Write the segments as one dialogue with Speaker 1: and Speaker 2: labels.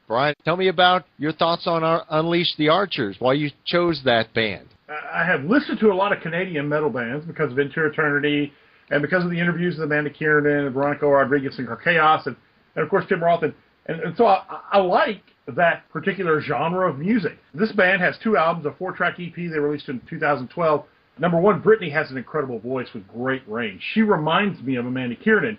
Speaker 1: Brian, tell me about your thoughts on Unleash the Archers, why you chose that band.
Speaker 2: I have listened to a lot of Canadian metal bands because of Into Eternity and because of the interviews with Amanda Kiernan and Veronica Rodriguez and Chaos and of course, Tim Roth. And so I like that particular genre of music. This band has 2 albums, a 4-track EP they released in 2012. Number one, Brittany has an incredible voice with great range. She reminds me of Amanda Kiernan.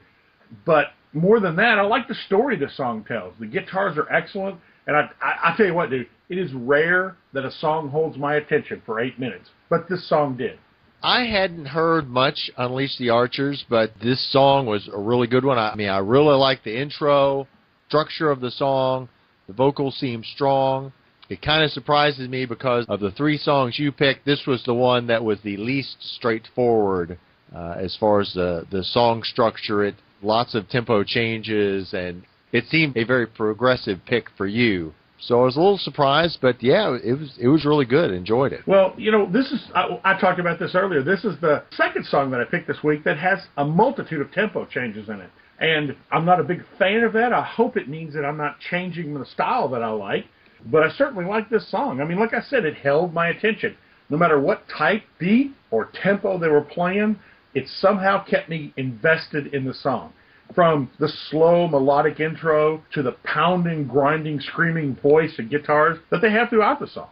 Speaker 2: But more than that, I like the story the song tells. The guitars are excellent. And I tell you what, dude, it is rare that a song holds my attention for 8 minutes. But this song did.
Speaker 1: I hadn't heard much Unleash the Archers, but this song was a really good one. I mean, I really like the intro, structure of the song. The vocals seem strong. It kind of surprises me because of the 3 songs you picked, this was the one that was the least straightforward as far as the song structure. Lots of tempo changes, and it seemed a very progressive pick for you. So I was a little surprised, but yeah, it was really good. Enjoyed it.
Speaker 2: Well, you know, this is I talked about this earlier. This is the second song that I picked this week that has a multitude of tempo changes in it. And I'm not a big fan of that. I hope it means that I'm not changing the style that I like. But I certainly like this song. I mean, like I said, it held my attention. No matter what type, beat, or tempo they were playing, it somehow kept me invested in the song. From the slow melodic intro to the pounding, grinding, screaming voice and guitars that they have throughout the song.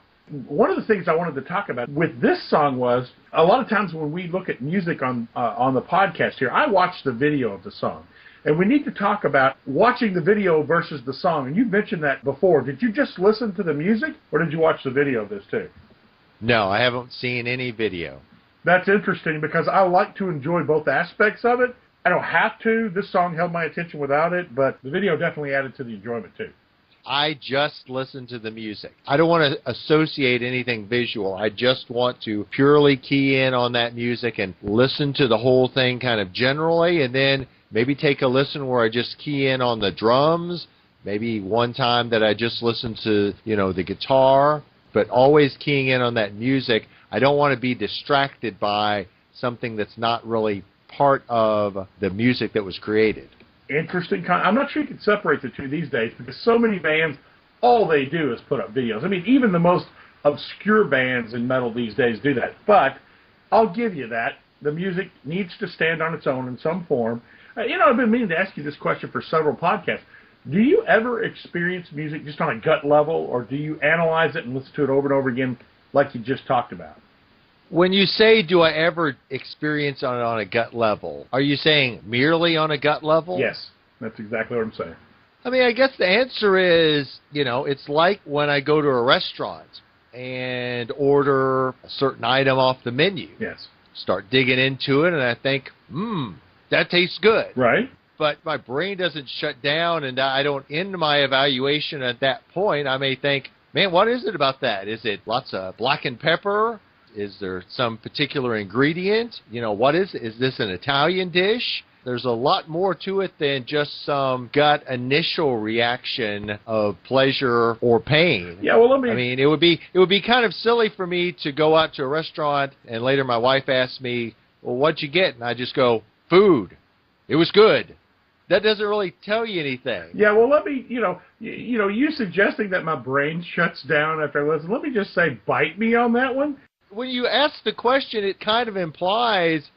Speaker 2: One of the things I wanted to talk about with this song was, a lot of times when we look at music on the podcast here, I watch the video of the song. And we need to talk about watching the video versus the song. And you mentioned that before. Did you just listen to the music, or did you watch the video of this too?
Speaker 1: No, I haven't seen any video.
Speaker 2: That's interesting because I like to enjoy both aspects of it. I don't have to. This song held my attention without it, but the video definitely added to the enjoyment too.
Speaker 1: I just listen to the music. I don't want to associate anything visual. I just want to purely key in on that music and listen to the whole thing kind of generally, and then maybe take a listen where I just key in on the drums, maybe one time that I just listen to, the guitar, but always keying in on that music. I don't want to be distracted by something that's not really part of the music that was created.
Speaker 2: Interesting. I'm not sure you can separate the two these days because so many bands, all they do is put up videos. I mean, even the most obscure bands in metal these days do that. But I'll give you that. The music needs to stand on its own in some form. I've been meaning to ask you this question for several podcasts. Do you ever experience music just on a gut level, or do you analyze it and listen to it over and over again like you just talked about?
Speaker 1: When you say, do I ever experience it on a gut level, are you saying merely on a gut level?
Speaker 2: Yes, that's exactly what I'm saying.
Speaker 1: I mean, I guess the answer is, it's like when I go to a restaurant and order a certain item off the menu.
Speaker 2: Yes.
Speaker 1: Start digging into it, and I think, that tastes good.
Speaker 2: Right.
Speaker 1: But my brain doesn't shut down, and I don't end my evaluation at that point. I may think, man, what is it about that? Is it lots of blackened pepper? Is there some particular ingredient? What is it? Is this an Italian dish? There's a lot more to it than just some gut initial reaction of pleasure or pain.
Speaker 2: Yeah, well,
Speaker 1: I mean, it would be kind of silly for me to go out to a restaurant and later my wife asks me, well, what'd you get? And I just go, food. It was good. That doesn't really tell you anything.
Speaker 2: Yeah, well, let me, you suggesting that my brain shuts down after I listen, let me just say, bite me on that one.
Speaker 1: When you ask the question, it kind of implies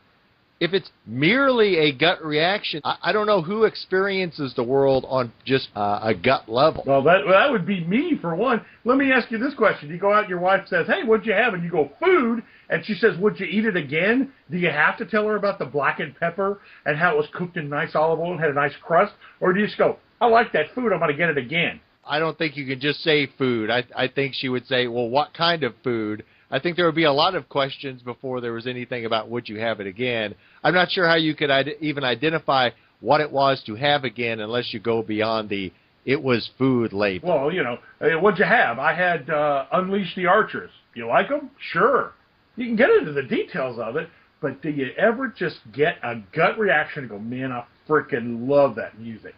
Speaker 1: if it's merely a gut reaction, I don't know who experiences the world on just a gut level.
Speaker 2: Well, that would be me, for one. Let me ask you this question. You go out, your wife says, hey, what'd you have? And you go, food. And she says, would you eat it again? Do you have to tell her about the blackened pepper and how it was cooked in nice olive oil and had a nice crust? Or do you just go, I like that food, I'm going to get it again?
Speaker 1: I don't think you can just say food. I think she would say, well, what kind of food? I think there would be a lot of questions before there was anything about would you have it again. I'm not sure how you could even identify what it was to have again unless you go beyond the it was food label.
Speaker 2: Well, what'd you have? I had Unleash the Archers. You like them? Sure. You can get into the details of it, but do you ever just get a gut reaction and go, man, I freaking love that music?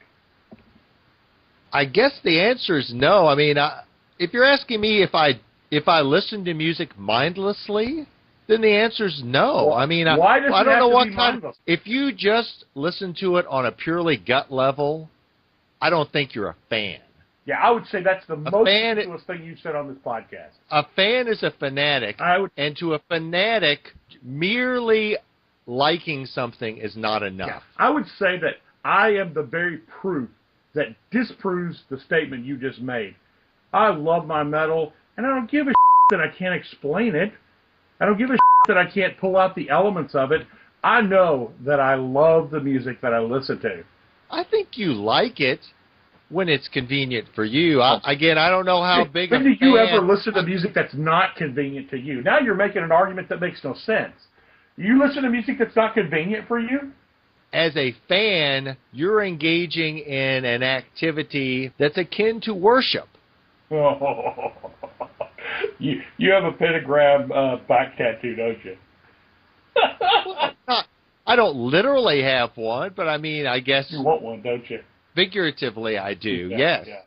Speaker 1: I guess the answer is no. I mean, if you're asking me if I listen to music mindlessly, then the answer is no.
Speaker 2: Well,
Speaker 1: I mean,
Speaker 2: why does
Speaker 1: I don't
Speaker 2: it have
Speaker 1: know
Speaker 2: to
Speaker 1: what
Speaker 2: be
Speaker 1: kind.
Speaker 2: mindless?
Speaker 1: If you just listen to it on a purely gut level, I don't think you're a fan.
Speaker 2: Yeah, I would say that's the most
Speaker 1: fan,
Speaker 2: ridiculous thing you've said on this podcast.
Speaker 1: A fan is a fanatic, and to a fanatic, merely liking something is not enough.
Speaker 2: Yeah, I would say that I am the very proof that disproves the statement you just made. I love my metal, and I don't give a that I can't explain it. I don't give a that I can't pull out the elements of it. I know that I love the music that I listen to.
Speaker 1: I think you like it when it's convenient for you. Again, I don't know how big a fan...
Speaker 2: When do you ever listen to music that's not convenient to you? Now you're making an argument that makes no sense. You listen to music that's not convenient for you?
Speaker 1: As a fan, you're engaging in an activity that's akin to worship.
Speaker 2: You have a pentagram back tattoo, don't you?
Speaker 1: Well, I don't literally have one, but I mean, I guess...
Speaker 2: You want one, don't you?
Speaker 1: Figuratively, I do,
Speaker 2: yeah,
Speaker 1: yes.
Speaker 2: Yeah.